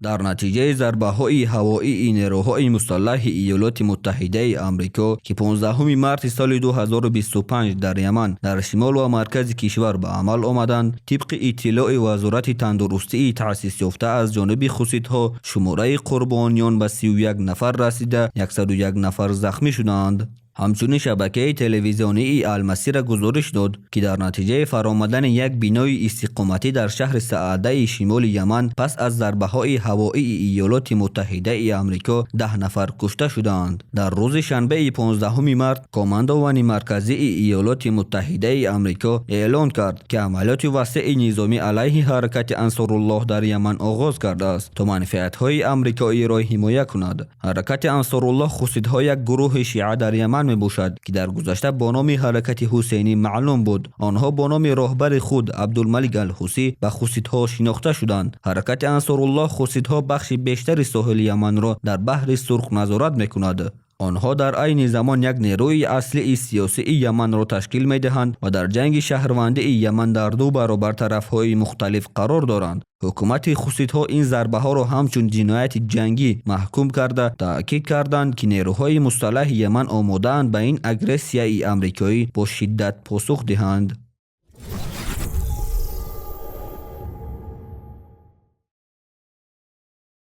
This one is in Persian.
در نتیجه ضربه‌های هوایی نیروهای مسلح ایالات متحده آمریکا که 15 مارس سال 2025 در یمن در شمال و مرکز کشور به عمل آمدند، طبق اطلاع وزارت تندرستی تأسیس یافته از جانب حوثی‌ها شماره قربانیان به 31 نفر رسیده، 101 نفر زخمی شدند. همچنین شبکه تلویزیونی المسیر گزارش داد که در نتیجه فرآمدن یک بینای استقامتی در شهر سعده شمال یمن پس از ضربه‌های هوایی ایالات متحده آمریکا 10 نفر کشته شدند. در روز شنبه 15 مارس کماندوان مرکزی ایالات متحده آمریکا اعلام کرد که عملیات وسیع نظامی علیه حرکت انصارالله در یمن آغاز کرده است تا منفعت‌های آمریکایی را حمایت کند. حرکت انصارالله خصیدها یک گروه شیعه در یمن می باشد که در گذشته با نام حرکت حسینی معلوم بود. آنها با نام راهبر خود عبدالملک الحوثی به خصیدها شناخته شدند. حرکت انصارالله خصیدها بخش بیشتر ساحل یمن را در بحر سرخ نظارت می‌کند. آنها در عین زمان یک نیروی اصلی سیاسی یمن را تشکیل می‌دهند و در جنگ شهروندی یمن در دو برابر طرف‌های مختلف قرار دارند. حکومت خصیدها این ضربه ها را همچون جنایت جنگی محکوم کرده تاکید کردند که نیروهای مسلح یمن آماده‌اند به این اگرسیای آمریکایی با شدت پاسخ دهند.